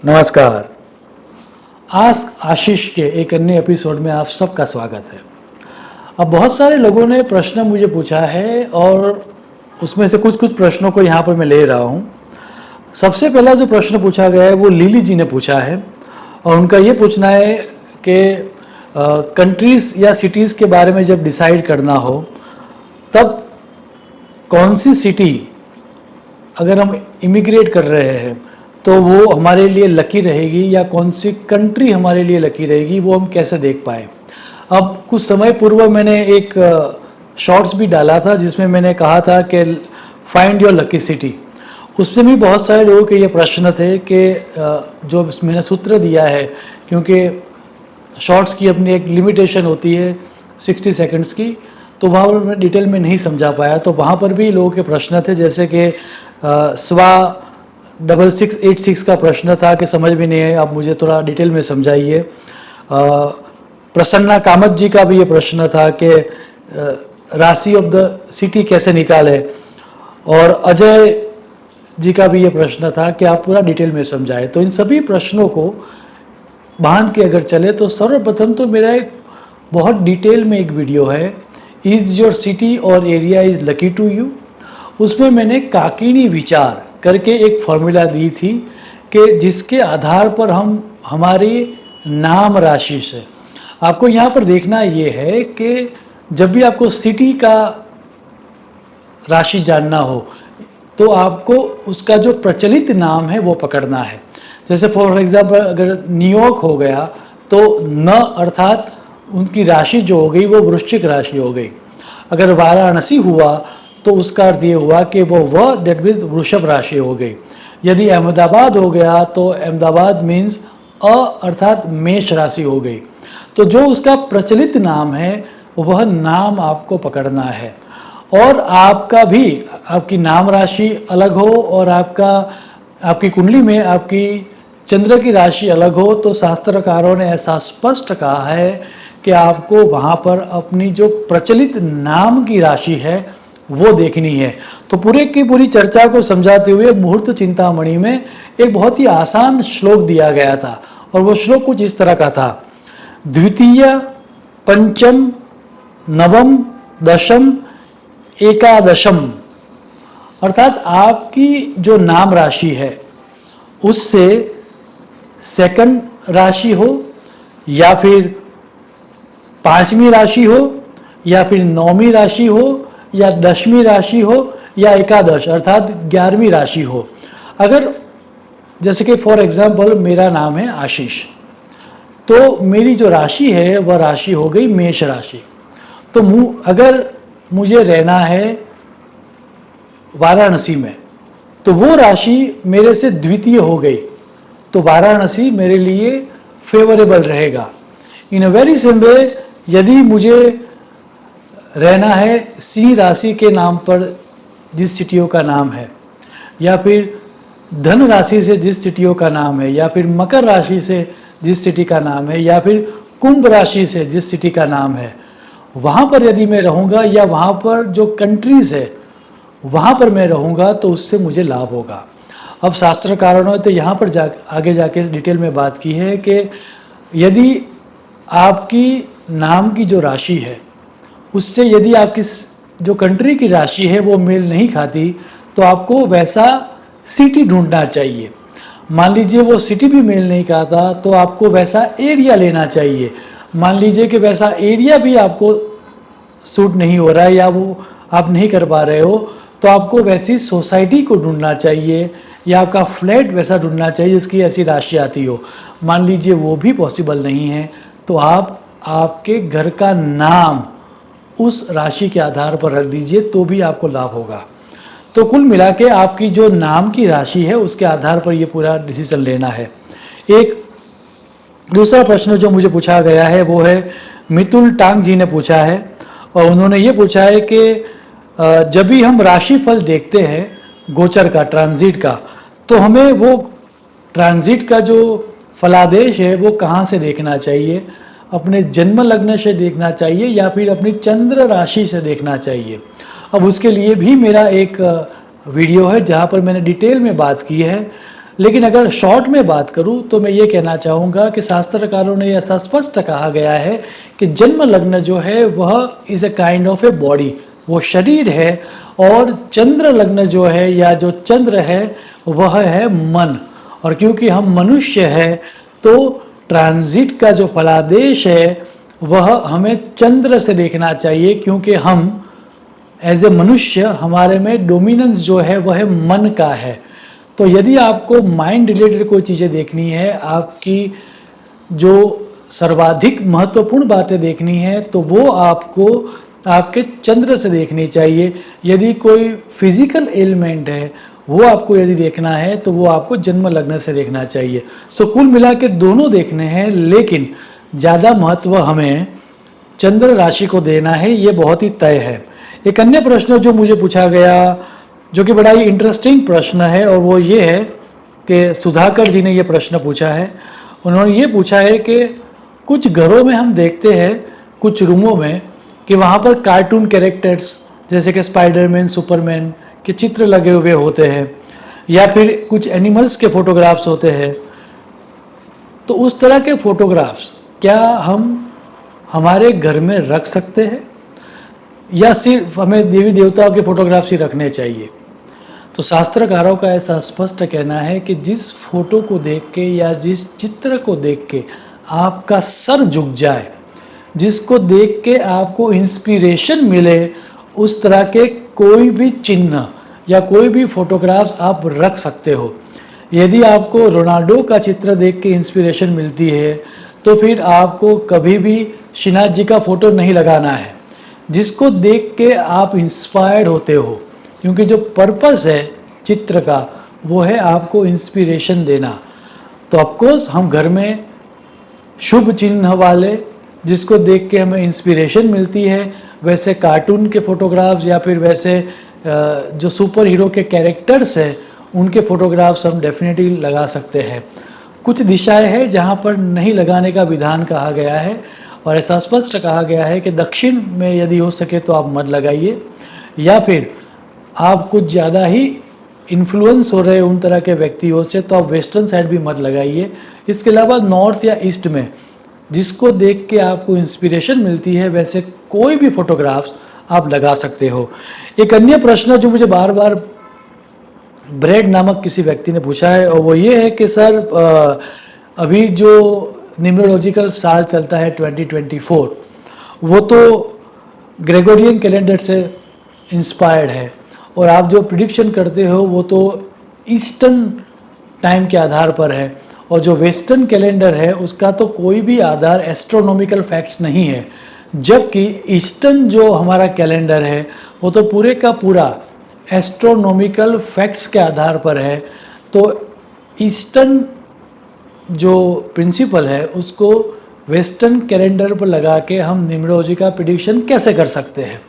नमस्कार। आस्क आशीष के एक अन्य एपिसोड में आप सबका स्वागत है। अब बहुत सारे लोगों ने प्रश्न मुझे पूछा है और उसमें से कुछ प्रश्नों को यहाँ पर मैं ले रहा हूँ। सबसे पहला जो प्रश्न पूछा गया है वो लिली जी ने पूछा है और उनका ये पूछना है कि कंट्रीज़ या सिटीज़ के बारे में जब डिसाइड करना हो तब कौन सी सिटी अगर हम इमिग्रेट कर रहे हैं तो वो हमारे लिए लकी रहेगी या कौन सी कंट्री हमारे लिए लकी रहेगी, वो हम कैसे देख पाए। अब कुछ समय पूर्व मैंने एक शॉर्ट्स भी डाला था जिसमें मैंने कहा था कि फाइंड योर लकी सिटी। उसमें भी बहुत सारे लोगों के ये प्रश्न थे कि जो मैंने सूत्र दिया है, क्योंकि शॉर्ट्स की अपनी एक लिमिटेशन होती है 60 सेकंड्स की, तो वहाँ पर मैं डिटेल में नहीं समझा पाया। तो वहाँ पर भी लोगों के प्रश्न थे, जैसे कि स्वा 6686 का प्रश्न था कि समझ में नहीं है, आप मुझे थोड़ा डिटेल में समझाइए। प्रसन्ना कामत जी का भी ये प्रश्न था कि राशि ऑफ द सिटी कैसे निकाले, और अजय जी का भी ये प्रश्न था कि आप पूरा डिटेल में समझाएं। तो इन सभी प्रश्नों को बांध के अगर चले तो सर्वप्रथम तो मेरा एक बहुत डिटेल में एक वीडियो है, इज़ योर सिटी और area is lucky to you. उसमें मैंने काकिनी विचार करके एक फॉर्मूला दी थी कि जिसके आधार पर हम हमारी नाम राशि से, आपको यहाँ पर देखना ये है कि जब भी आपको सिटी का राशि जानना हो तो आपको उसका जो प्रचलित नाम है वो पकड़ना है। जैसे फॉर एग्जाम्पल अगर न्यूयॉर्क हो गया तो न अर्थात उनकी राशि जो हो गई वो वृश्चिक राशि हो गई। अगर वाराणसी हुआ तो उसका अर्थ ये हुआ कि वो दैट मीन्स वृषभ राशि हो गई। यदि अहमदाबाद हो गया तो अहमदाबाद मीन्स अर्थात मेष राशि हो गई। तो जो उसका प्रचलित नाम है वह नाम आपको पकड़ना है, और आपका भी आपकी नाम राशि अलग हो और आपकी कुंडली में आपकी चंद्र की राशि अलग हो, तो शास्त्रकारों ने ऐसा स्पष्ट कहा है कि आपको वहाँ पर अपनी जो प्रचलित नाम की राशि है वो देखनी है। तो पूरे की पूरी चर्चा को समझाते हुए मुहूर्त चिंतामणि में एक बहुत ही आसान श्लोक दिया गया था, और वो श्लोक कुछ इस तरह का था, द्वितीय पंचम नवम दशम एकादशम, अर्थात आपकी जो नाम राशि है उससे सेकंड राशि हो या फिर पांचवी राशि हो या फिर नौवीं राशि हो या 10वीं राशि हो या एकादश अर्थात 11वीं राशि हो। अगर जैसे कि फॉर एग्जांपल मेरा नाम है आशीष, तो मेरी जो राशि है वह राशि हो गई मेष राशि। तो अगर मुझे रहना है वाराणसी में तो वो राशि मेरे से द्वितीय हो गई, तो वाराणसी मेरे लिए फेवरेबल रहेगा। इन अ वेरी सेम वे, यदि मुझे रहना है सिंह राशि के नाम पर जिस सिटियों का नाम है, या फिर धन राशि से जिस सिटियों का नाम है, या फिर मकर राशि से जिस सिटी का नाम है, या फिर कुंभ राशि से जिस सिटी का नाम है, वहाँ पर यदि मैं रहूँगा या वहाँ पर जो कंट्रीज़ है वहाँ पर मैं रहूँगा तो उससे मुझे लाभ होगा। अब शास्त्रकारों ने तो यहाँ पर आगे जाके डिटेल में बात की है कि यदि आपकी नाम की जो राशि है उससे यदि आपकी जो कंट्री की राशि है वो मेल नहीं खाती तो आपको वैसा सिटी ढूंढना चाहिए। मान लीजिए वो सिटी भी मेल नहीं खाता तो आपको वैसा एरिया लेना चाहिए। मान लीजिए कि वैसा एरिया भी आपको सूट नहीं हो रहा है या वो आप नहीं कर पा रहे हो, तो आपको वैसी सोसाइटी को ढूंढना चाहिए या आपका फ्लैट वैसा ढूंढना चाहिए जिसकी ऐसी राशि आती हो। मान लीजिए वो भी पॉसिबल नहीं है तो आप आपके घर का नाम उस राशि के आधार पर रख दीजिए तो भी आपको लाभ होगा। तो कुल मिला के आपकी जो नाम की राशि है उसके आधार पर ये पूरा डिसीजन लेना है। एक दूसरा प्रश्न जो मुझे पूछा गया है वो है मितुल टांग जी ने पूछा है, और उन्होंने ये पूछा है कि जब भी हम राशिफल देखते हैं गोचर का, ट्रांजिट का, तो हमें वो ट्रांजिट का जो फलादेश है वो कहाँ से देखना चाहिए, अपने जन्म लग्न से देखना चाहिए या फिर अपनी चंद्र राशि से देखना चाहिए। अब उसके लिए भी मेरा एक वीडियो है जहाँ पर मैंने डिटेल में बात की है लेकिन अगर शॉर्ट में बात करूं तो मैं ये कहना चाहूँगा कि शास्त्रकारों ने ऐसा स्पष्ट कहा गया है कि जन्म लग्न जो है वह is a kind of a body, वो शरीर है, और चंद्र लग्न जो है या जो चंद्र है वह है मन। और क्योंकि हम मनुष्य हैं तो ट्रांजिट का जो फलादेश है वह हमें चंद्र से देखना चाहिए, क्योंकि हम एज ए मनुष्य हमारे में डोमिनेंस जो है वह मन का है। तो यदि आपको माइंड रिलेटेड कोई चीज़ें देखनी है, आपकी जो सर्वाधिक महत्वपूर्ण बातें देखनी है, तो वो आपको आपके चंद्र से देखनी चाहिए। यदि कोई फिजिकल एलिमेंट है वो आपको यदि देखना है तो वो आपको जन्म लग्न से देखना चाहिए। सो कुल मिला के दोनों देखने हैं, लेकिन ज़्यादा महत्व हमें चंद्र राशि को देना है, ये बहुत ही तय है। एक अन्य प्रश्न जो मुझे पूछा गया, जो कि बड़ा ही इंटरेस्टिंग प्रश्न है, और वो ये है कि सुधाकर जी ने ये प्रश्न पूछा है। उन्होंने ये पूछा है कि कुछ घरों में हम देखते हैं, कुछ रूमों में, कि वहाँ पर कार्टून कैरेक्टर्स जैसे कि स्पाइडरमैन, सुपरमैन के चित्र लगे हुए होते हैं, या फिर कुछ एनिमल्स के फोटोग्राफ्स होते हैं। तो उस तरह के फोटोग्राफ्स क्या हम हमारे घर में रख सकते हैं, या सिर्फ हमें देवी देवताओं के फोटोग्राफ्स ही रखने चाहिए? तो शास्त्रकारों का ऐसा स्पष्ट कहना है कि जिस फोटो को देख के या जिस चित्र को देख के आपका सर झुक जाए, जिसको देख के आपको इंस्पिरेशन मिले, उस तरह के कोई भी चिन्ह या कोई भी फोटोग्राफ्स आप रख सकते हो। यदि आपको रोनाल्डो का चित्र देख के इंस्पिरेशन मिलती है तो फिर आपको कभी भी श्रीनाथ जी का फोटो नहीं लगाना है, जिसको देख के आप इंस्पायर्ड होते हो, क्योंकि जो पर्पस है चित्र का वो है आपको इंस्पिरेशन देना। तो ऑफकोर्स हम घर में शुभ चिन्ह वाले, जिसको देख के हमें इंस्पिरेशन मिलती है, वैसे कार्टून के फोटोग्राफ्स या फिर वैसे जो सुपर हीरो के कैरेक्टर्स हैं उनके फोटोग्राफ्स हम डेफिनेटली लगा सकते हैं। कुछ दिशाएं हैं जहाँ पर नहीं लगाने का विधान कहा गया है, और ऐसा स्पष्ट कहा गया है कि दक्षिण में यदि हो सके तो आप मत लगाइए, या फिर आप कुछ ज़्यादा ही इन्फ्लुएंस हो रहे उन तरह के व्यक्तियों से तो आप वेस्टर्न साइड भी मत लगाइए। इसके अलावा नॉर्थ या ईस्ट में जिसको देख के आपको इंस्पिरेशन मिलती है वैसे कोई भी फोटोग्राफ्स आप लगा सकते हो। एक अन्य प्रश्न जो मुझे बार बार ब्रेड नामक किसी व्यक्ति ने पूछा है, और वो ये है कि सर अभी जो न्यूमरोलॉजिकल साल चलता है 2024, वो तो ग्रेगोरियन कैलेंडर से इंस्पायर्ड है, और आप जो प्रिडिक्शन करते हो वो तो ईस्टर्न टाइम के आधार पर है, और जो वेस्टर्न कैलेंडर है उसका तो कोई भी आधार एस्ट्रोनॉमिकल फैक्ट्स नहीं है। जबकि ईस्टर्न जो हमारा कैलेंडर है वो तो पूरे का पूरा एस्ट्रोनॉमिकल फैक्ट्स के आधार पर है। तो ईस्टर्न जो प्रिंसिपल है उसको वेस्टर्न कैलेंडर पर लगा के हम न्यूमरोलॉजी का प्रिडिक्शन कैसे कर सकते हैं?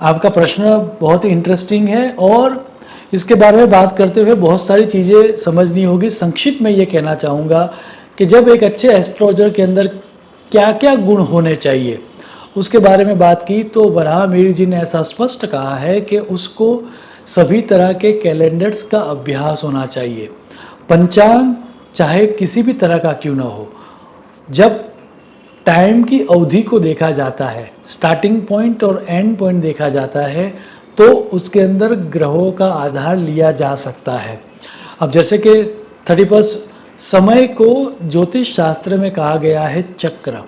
आपका प्रश्न बहुत ही इंटरेस्टिंग है, और इसके बारे में बात करते हुए बहुत सारी चीज़ें समझनी होगी। संक्षिप्त में ये कहना चाहूँगा कि जब एक अच्छे एस्ट्रोलॉजर के अंदर क्या क्या गुण होने चाहिए उसके बारे में बात की, तो वराह मिहिर जी ने ऐसा स्पष्ट कहा है कि उसको सभी तरह के कैलेंडर्स का अभ्यास होना चाहिए। पंचांग चाहे किसी भी तरह का क्यों ना हो, जब टाइम की अवधि को देखा जाता है, स्टार्टिंग पॉइंट और एंड पॉइंट देखा जाता है, तो उसके अंदर ग्रहों का आधार लिया जा सकता है। अब जैसे कि 31 समय को ज्योतिष शास्त्र में कहा गया है चक्र,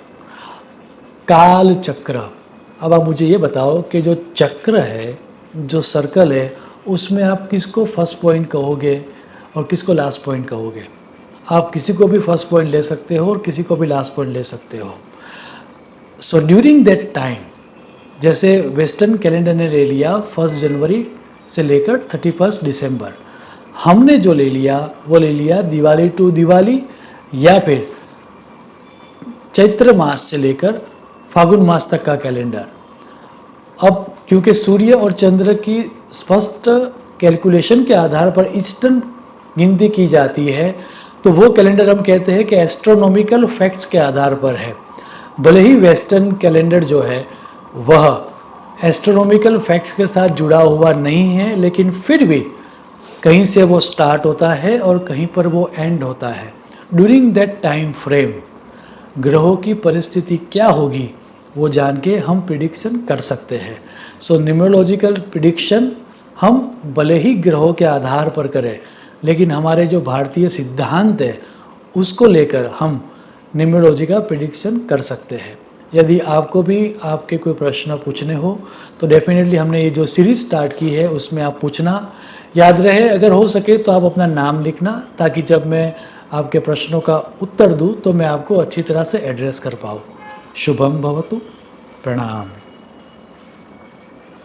काल चक्र। अब आप मुझे ये बताओ कि जो चक्र है, जो सर्कल है, उसमें आप किसको फर्स्ट पॉइंट कहोगे और किसको लास्ट पॉइंट कहोगे? आप किसी को भी फर्स्ट पॉइंट ले सकते हो और किसी को भी लास्ट पॉइंट ले सकते हो। सो ड्यूरिंग दैट टाइम, जैसे वेस्टर्न कैलेंडर ने ले लिया 1 जनवरी से लेकर 31 दिसंबर, हमने जो ले लिया वो ले लिया दिवाली टू दिवाली, या फिर चैत्र मास से लेकर फागुन मास तक का कैलेंडर। अब क्योंकि सूर्य और चंद्र की स्पष्ट कैलकुलेशन के आधार पर ईस्टर्न गिनती की जाती है, तो वो कैलेंडर हम कहते हैं कि एस्ट्रोनॉमिकल फैक्ट्स के आधार पर है। भले ही वेस्टर्न कैलेंडर जो है वह एस्ट्रोनॉमिकल फैक्ट्स के साथ जुड़ा हुआ नहीं है, लेकिन फिर भी कहीं से वो स्टार्ट होता है और कहीं पर वो एंड होता है। ड्यूरिंग दैट टाइम फ्रेम ग्रहों की परिस्थिति क्या होगी वो जान के हम प्रिडिक्शन कर सकते हैं। सो न्यूमरोलॉजिकल प्रिडिक्शन हम भले ही ग्रहों के आधार पर करें, लेकिन हमारे जो भारतीय सिद्धांत है उसको लेकर हम न्यूमरोलॉजी का प्रिडिक्शन कर सकते हैं। यदि आपको भी आपके कोई प्रश्न पूछने हो तो डेफिनेटली हमने ये जो सीरीज स्टार्ट की है उसमें आप पूछना। याद रहे, अगर हो सके तो आप अपना नाम लिखना, ताकि जब मैं आपके प्रश्नों का उत्तर दूं तो मैं आपको अच्छी तरह से एड्रेस कर पाऊँ। शुभम भवतु। प्रणाम।